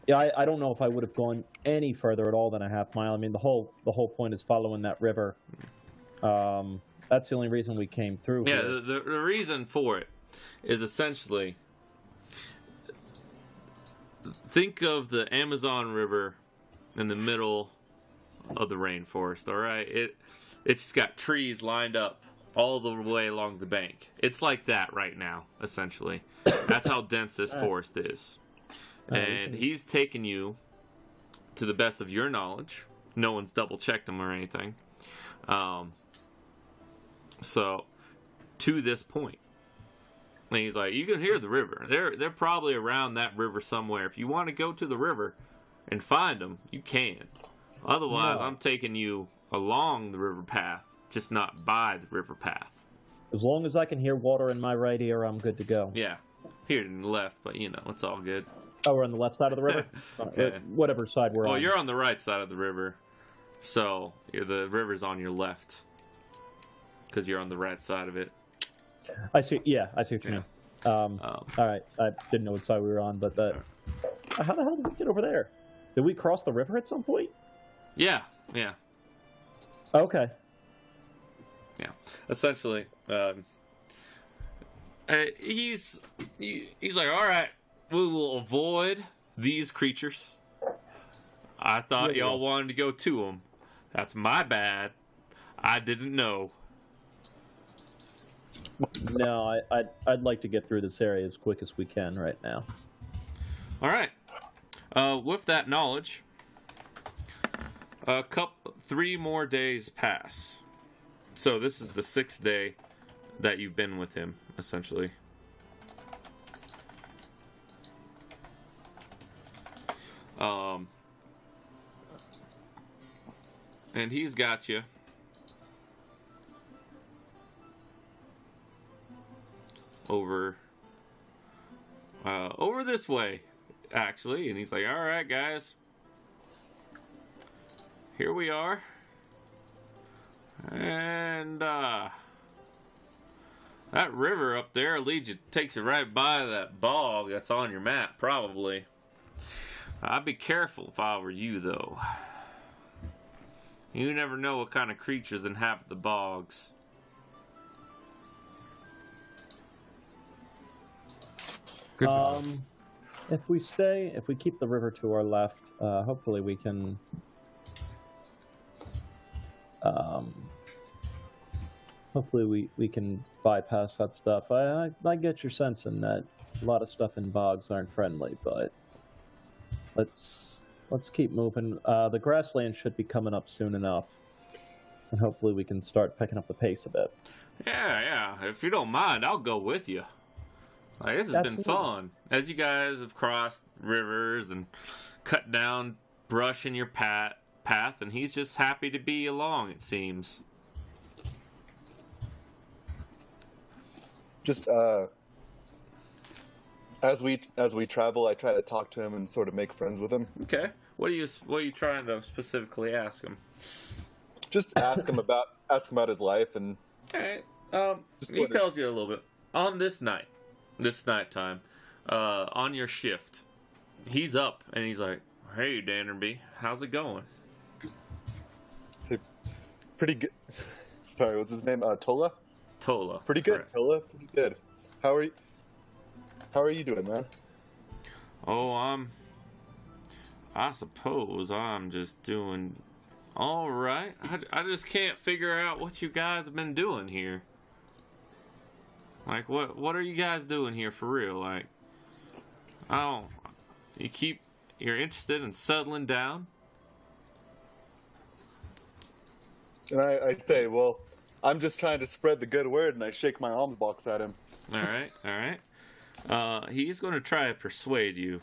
Yeah, I don't know if I would have gone any further at all than a half mile. I mean, the whole point is following that river. That's the only reason we came through. Yeah, here. the reason for it is essentially, think of the Amazon River in the middle of the rainforest. All right, it's just got trees lined up all the way along the bank. It's like that right now, essentially. That's how dense this forest is. And he's taken you, to the best of your knowledge. No one's double checked him or anything. So, to this point. And he's like, you can hear the river. They're probably around that river somewhere. If you want to go to the river and find them, you can. Otherwise, I'm taking you along the river path, just not by the river path. As long as I can hear water in my right ear, I'm good to go. Yeah. Here in the left, but it's all good. Oh, we're on the left side of the river? Yeah. Whatever side we're on. Well, you're on the right side of the river. So, the river's on your left. Because you're on the right side of it. I see. Yeah, I see what you mean. All right. I didn't know what side we were on, but how the hell did we get over there? Did we cross the river at some point? Yeah. Okay. Yeah. Essentially, he's like, all right, we will avoid these creatures. I thought y'all wanted to go to them. That's my bad. I didn't know. No, I'd like to get through this area as quick as we can right now. All right. With that knowledge, 3 more days pass. So this is the 6th day that you've been with him, essentially. And he's got you over this way, actually. And he's like, all right, guys, here we are. And that river up there takes you right by that bog that's on your map, probably. I'd be careful if I were you, though. You never know what kind of creatures inhabit the bogs. Good. If we keep the river to our left, hopefully we can. Hopefully we can bypass that stuff. I get your sense in that a lot of stuff in bogs aren't friendly, but let's keep moving. The grassland should be coming up soon enough, and hopefully we can start picking up the pace a bit. Yeah. If you don't mind, I'll go with you. Like, this has been fun. As you guys have crossed rivers and cut down brush in your path, and he's just happy to be along, it seems. Just as we travel, I try to talk to him and sort of make friends with him. Okay. What are you trying to specifically ask him? Just ask him about his life and. All right. He tells you a little bit on this nighttime, on your shift. He's up and he's like, "Hey, Dannerby, how's it going?" It's pretty good. Sorry, what's his name? Tola. Tola. Pretty good, Correct. Tola. Pretty good. How are you doing, man? Oh, I suppose I'm just doing all right. I just can't figure out what you guys have been doing here. Like, what are you guys doing here for real? Like, you're interested in settling down? And I say, well, I'm just trying to spread the good word, and I shake my alms box at him. All right. He's going to try to persuade you.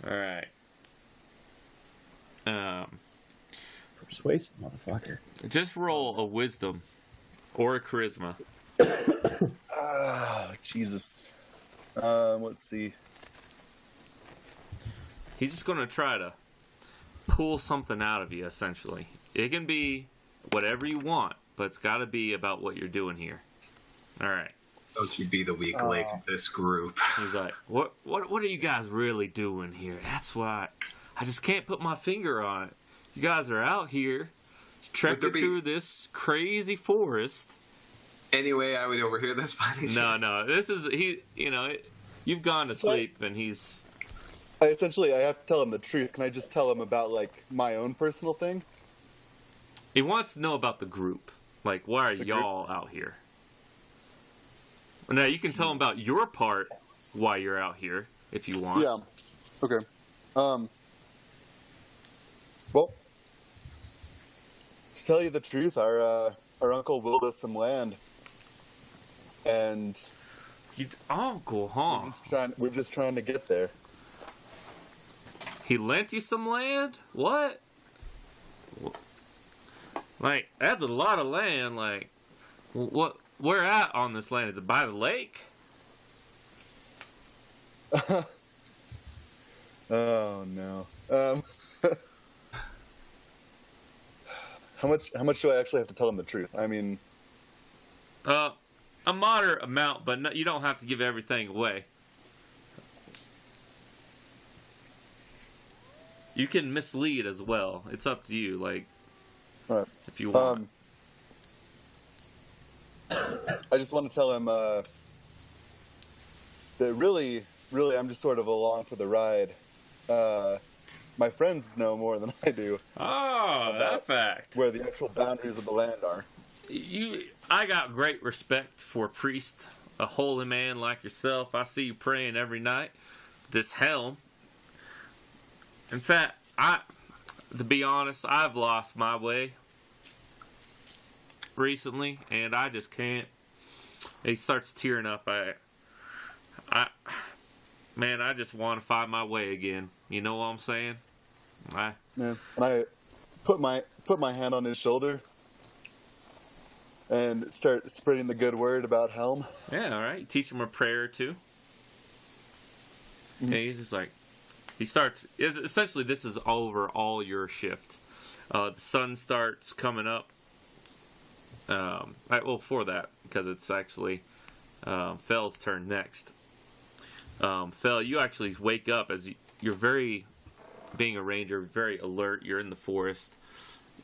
All right. Persuasive motherfucker. Just roll a wisdom or a charisma. Jesus. Let's see. He's just going to try to pull something out of you, essentially. It can be whatever you want, but it's got to be about what you're doing here. All right. Don't you be the weak link of this group. He's like, what are you guys really doing here? That's why I just can't put my finger on it. You guys are out here trekking through this crazy forest. any way I would overhear this by any chance? No. This is you've gone to sleep, and he's. Essentially, I have to tell him the truth. Can I just tell him about like my own personal thing? He wants to know about the group. Like, why are y'all out here? Now, you can tell him about your part, why you're out here, if you want. Yeah. Okay. Well, to tell you the truth, our uncle willed us some land, and Uncle, huh? we're just trying to get there. He lent you some land? What? Like, that's a lot of land. Like, what? Where at on this land? Is it by the lake? Oh no. How much do I actually have to tell him the truth? I mean, A moderate amount, but no, you don't have to give everything away. You can mislead as well. It's up to you. Like, all right. if you want. I just want to tell him that really, I'm just sort of along for the ride. My friends know more than I do. Oh, that fact. Where the actual boundaries of the land are. I got great respect for a priest, a holy man like yourself. I see you praying every night. This helm. In fact, to be honest, I've lost my way recently, and I just can't. He starts tearing up. Man, I just want to find my way again. You know what I'm saying? Yeah. And I put my hand on his shoulder and start spreading the good word about Helm. Yeah, all right. Teach him a prayer or two. Mm-hmm. And he's just like, he starts. Essentially, this is over all your shift. The sun starts coming up. For that, because it's actually Fell's turn next. Fell, you actually wake up as you're being a ranger, very alert. You're in the forest.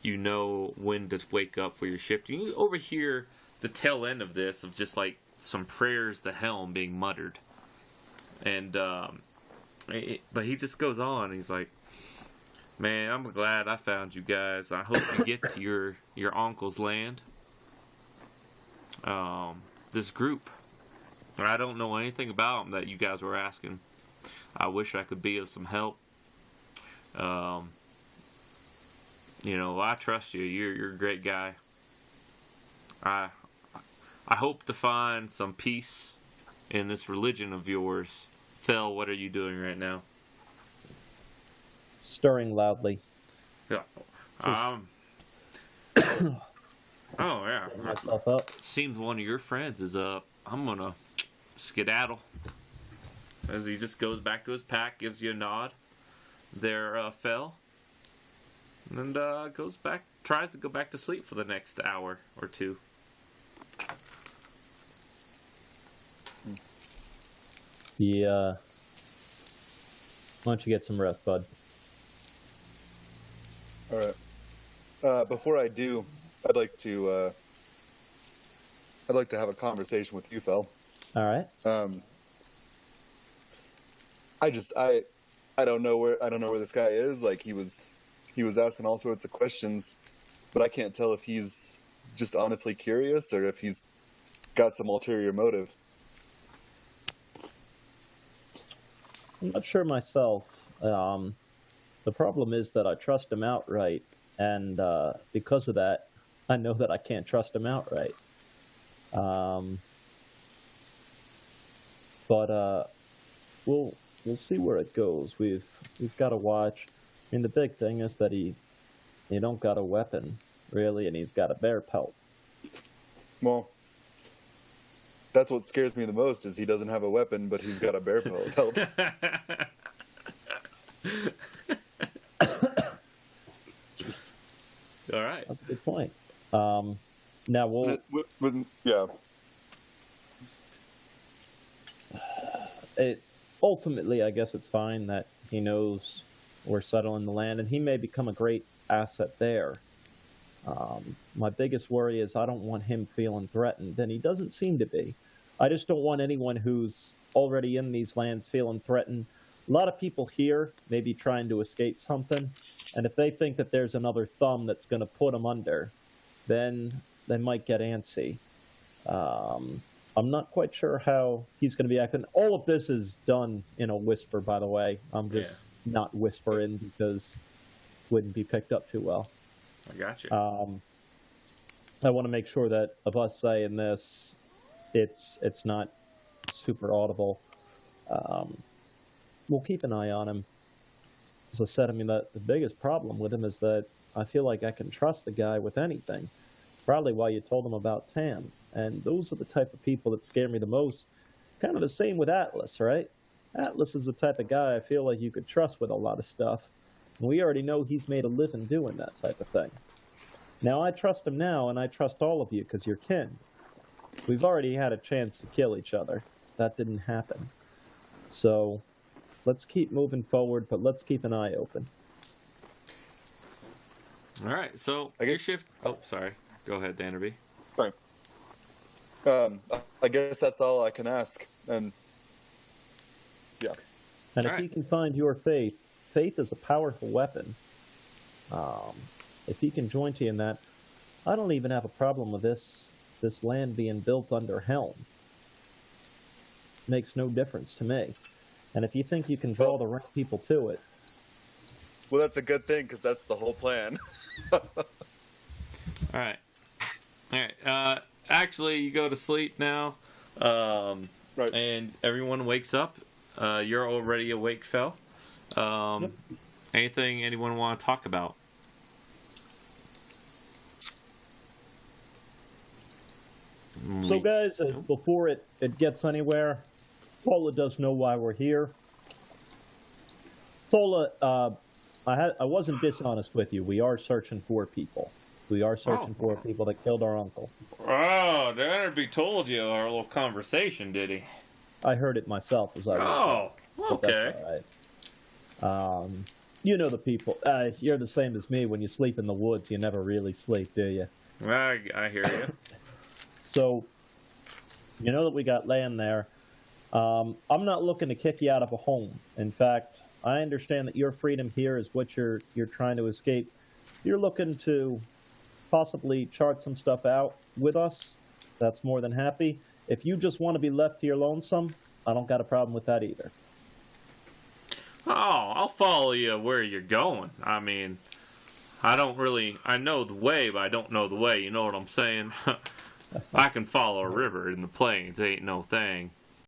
You know when to wake up for your shift. You overhear the tail end of this of just like some prayers to Helm being muttered. And, but he just goes on. He's like, man, I'm glad I found you guys. I hope you get to your uncle's land. This group. I don't know anything about them that you guys were asking. I wish I could be of some help. I trust you. You're a great guy. I hope to find some peace in this religion of yours. Phil, what are you doing right now? Stirring loudly. Yeah. Oh yeah. Myself up. Seems one of your friends is up. I'm gonna skedaddle. As he just goes back to his pack, gives you a nod. There, Fell. And tries to go back to sleep for the next hour or two. Yeah. Why don't you get some rest, bud? All right. Before I do, I'd like to have a conversation with you, Fel. All right. I don't know where this guy is. Like he was asking all sorts of questions, but I can't tell if he's just honestly curious or if he's got some ulterior motive. I'm not sure myself. The problem is that I trust him outright, and because of that, I know that I can't trust him outright. But we'll see where it goes. We've got to watch. I mean, the big thing is that he don't got a weapon really, and he's got a bear pelt. Well, that's what scares me the most is he doesn't have a weapon, but he's got a bear pelt. All right. That's a good point. Now yeah. Ultimately, I guess it's fine that he knows we're settling the land, and he may become a great asset there. My biggest worry is I don't want him feeling threatened, and he doesn't seem to be. I just don't want anyone who's already in these lands feeling threatened. A lot of people here may be trying to escape something, and if they think that there's another thumb that's going to put them under, then they might get antsy. I'm not quite sure how he's going to be acting. All of this is done in a whisper, by the way. I'm just not whispering because it wouldn't be picked up too well. I got you. I want to make sure that of us saying this, it's not super audible. We'll keep an eye on him. As I said, I mean, the biggest problem with him is that I feel like I can trust the guy with anything. Probably why you told him about Tam. And those are the type of people that scare me the most. Kind of the same with Atlas, right? Atlas is the type of guy I feel like you could trust with a lot of stuff. And we already know he's made a living doing that type of thing. Now, I trust him now, and I trust all of you because you're kin. We've already had a chance to kill each other. That didn't happen. So, let's keep moving forward, but let's keep an eye open. All right, so your shift... Oh, sorry. Go ahead, Dannerby. Sorry. I guess that's all I can ask. And, yeah. And all if right. you can find your faith, faith is a powerful weapon. If he can join you in that, I don't even have a problem with this land being built under Helm. Makes no difference to me. And if you think you can draw the right people to it... Well, that's a good thing, because that's the whole plan. All right. Actually, you go to sleep now, Right. and everyone wakes up. You're already awake, Fel. Yep. Anything anyone want to talk about? So, guys, before it gets anywhere, Tola does know why we're here. Tola, I wasn't dishonest with you. We are searching for people. We are searching for people that killed our uncle. Oh, Dannerby told you our little conversation, did he? I heard it myself as I Oh, but that's okay. all right. You know the people. You're the same as me. When you sleep in the woods, you never really sleep, do you? I hear you. So, you know that we got land there. I'm not looking to kick you out of a home. In fact, I understand that your freedom here is what you're trying to escape. You're looking to possibly chart some stuff out with us. That's more than happy. If you just want to be left to your lonesome, I don't got a problem with that either. Oh, I'll follow you where you're going. I mean, I know the way, but I don't know the way. You know what I'm saying? I can follow a river in the plains. It ain't no thing.